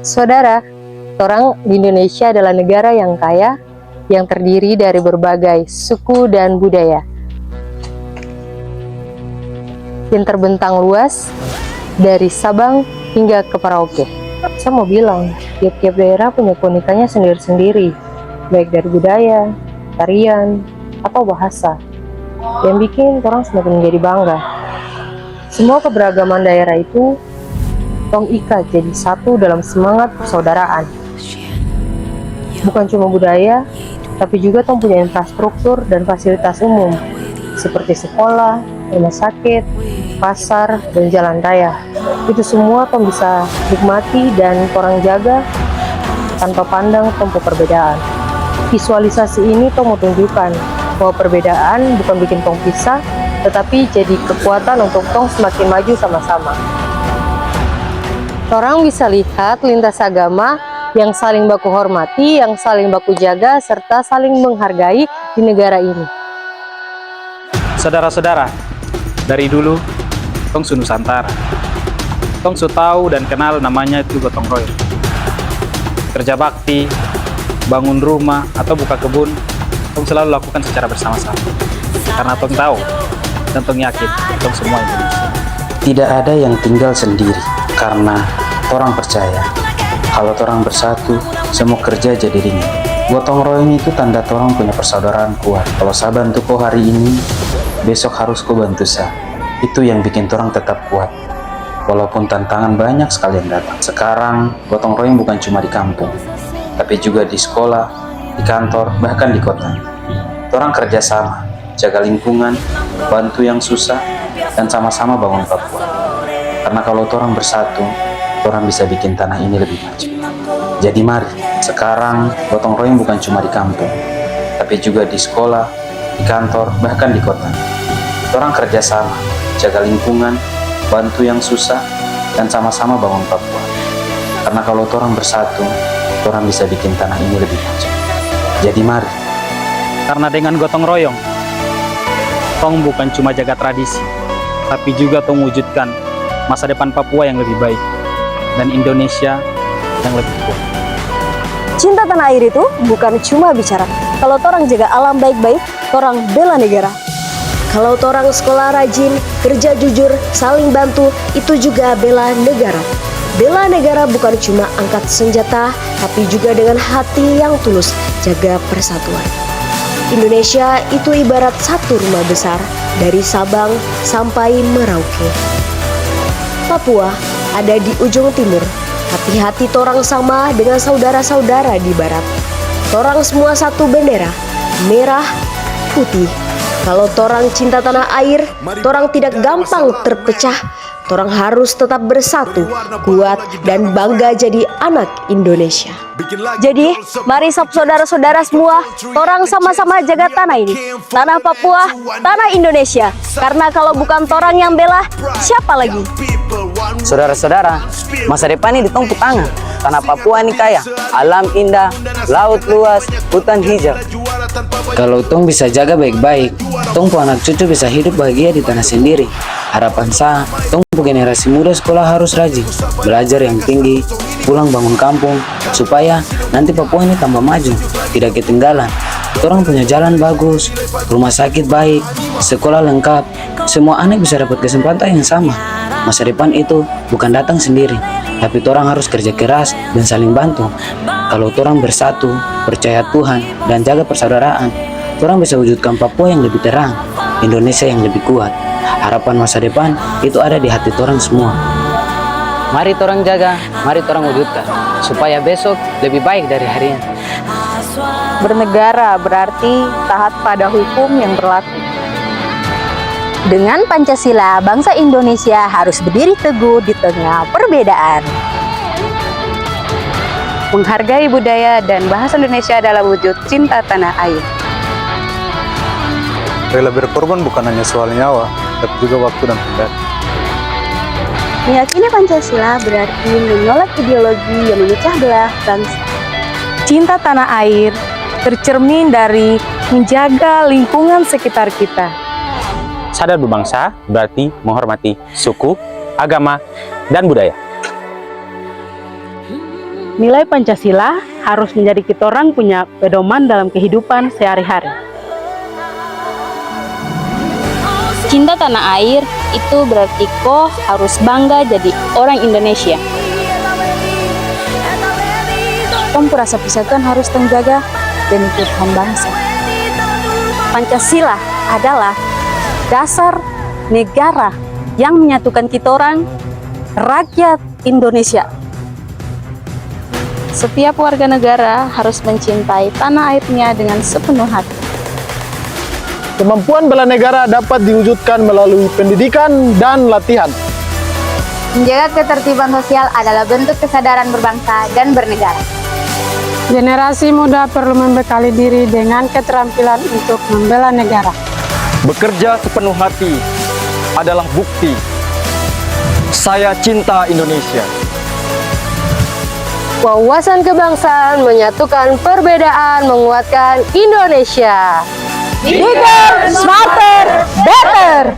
Saudara, orang di Indonesia adalah negara yang kaya, yang terdiri dari berbagai suku dan budaya, yang terbentang luas dari Sabang hingga ke Merauke. Saya mau bilang, tiap-tiap daerah punya keunikannya sendiri-sendiri, baik dari budaya, tarian, atau bahasa, yang bikin orang semakin menjadi bangga. Semua keberagaman daerah itu tong ikat jadi satu dalam semangat persaudaraan. Bukan cuma budaya, tapi juga tong punya infrastruktur dan fasilitas umum seperti sekolah, rumah sakit, pasar, dan jalan raya. Itu semua tong bisa nikmati dan orang jaga tanpa pandang tempo perbedaan. Visualisasi ini tong mau tunjukkan bahwa perbedaan bukan bikin tong pisah, tetapi jadi kekuatan untuk tong semakin maju sama-sama. Orang bisa lihat lintas agama yang saling baku hormati, yang saling baku jaga, serta saling menghargai di negara ini. Saudara-saudara, dari dulu tong su Nusantara. Tong su tahu dan kenal namanya itu gotong royong. Kerja bakti, bangun rumah, atau buka kebun, tong selalu lakukan secara bersama-sama. Karena tong tahu dan tong yakin tong semua Indonesia. Tidak ada yang tinggal sendiri, karena orang percaya kalau orang bersatu, semua kerja jadi ringan. Gotong royong itu tanda orang punya persaudaraan kuat. Kalau saya bantu kau hari ini, besok harus kau bantu saya. Itu yang bikin orang tetap kuat. Walaupun tantangan banyak sekali yang datang. Sekarang, gotong royong bukan cuma di kampung, tapi juga di sekolah, di kantor, bahkan di kota. Orang kerjasama, jaga lingkungan, bantu yang susah, dan sama-sama bangun Papua. Karena kalau orang bersatu, orang bisa bikin tanah ini lebih maju. Jadi mari, sekarang gotong royong bukan cuma di kampung, tapi juga di sekolah, di kantor, bahkan di kota. Orang kerjasama, jaga lingkungan, bantu yang susah, dan sama-sama bangun Papua. Karena kalau orang bersatu, orang bisa bikin tanah ini lebih maju. Jadi mari. Karena dengan gotong royong, tong bukan cuma jaga tradisi, tapi juga tong wujudkan masa depan Papua yang lebih baik dan Indonesia yang lebih kuat. Cinta tanah air itu bukan cuma bicara. Kalau torang jaga alam baik-baik, torang bela negara. Kalau torang sekolah rajin, kerja jujur, saling bantu, itu juga bela negara. Bela negara bukan cuma angkat senjata, tapi juga dengan hati yang tulus jaga persatuan. Indonesia itu ibarat satu rumah besar dari Sabang sampai Merauke. Papua ada di ujung timur, tapi hati torang sama dengan saudara-saudara di barat. Torang semua satu bendera, merah, putih. Kalau torang cinta tanah air, torang tidak gampang terpecah. Torang harus tetap bersatu, kuat, dan bangga jadi anak Indonesia. Jadi, mari saudara-saudara semua, torang sama-sama jaga tanah ini. Tanah Papua, tanah Indonesia. Karena kalau bukan torang yang bela, siapa lagi? Saudara-saudara, masa depan ini di tong tangan. Tanah Papua ini kaya, alam indah, laut luas, hutan hijau. Kalau tong bisa jaga baik-baik, tong pun anak cucu bisa hidup bahagia di tanah sendiri. Harapan saya, tong generasi muda sekolah harus rajin, belajar yang tinggi, pulang bangun kampung, supaya nanti Papua ini tambah maju, tidak ketinggalan. Orang punya jalan bagus, rumah sakit baik, sekolah lengkap, semua anak bisa dapat kesempatan yang sama. Masa depan itu bukan datang sendiri, tapi orang harus kerja keras dan saling bantu. Kalau orang bersatu, percaya Tuhan, dan jaga persaudaraan, orang bisa wujudkan Papua yang lebih terang, Indonesia yang lebih kuat. Harapan masa depan itu ada di hati orang semua. Mari orang jaga, mari orang wujudkan, supaya besok lebih baik dari hari ini. Bernegara berarti taat pada hukum yang berlaku. Dengan Pancasila, bangsa Indonesia harus berdiri teguh di tengah perbedaan. Menghargai budaya dan bahasa Indonesia adalah wujud cinta tanah air. Rela berkorban bukan hanya soal nyawa, tapi juga waktu dan tenaga. Meyakini Pancasila berarti menolak ideologi yang memecah belah bangsa. Cinta tanah air tercermin dari menjaga lingkungan sekitar kita. Sadar berbangsa berarti menghormati suku, agama, dan budaya. Nilai Pancasila harus menjadi kita orang punya pedoman dalam kehidupan sehari-hari. Cinta tanah air itu berarti kau harus bangga jadi orang Indonesia. Tong rasa persatuan harus terjaga demi Tuhan bangsa. Pancasila adalah dasar negara yang menyatukan kita orang, rakyat Indonesia. Setiap warga negara harus mencintai tanah airnya dengan sepenuh hati. Kemampuan bela negara dapat diwujudkan melalui pendidikan dan latihan. Menjaga ketertiban sosial adalah bentuk kesadaran berbangsa dan bernegara. Generasi muda perlu membekali diri dengan keterampilan untuk membela negara. Bekerja sepenuh hati adalah bukti saya cinta Indonesia. Wawasan kebangsaan menyatukan perbedaan, menguatkan Indonesia. Bigger, smarter, better.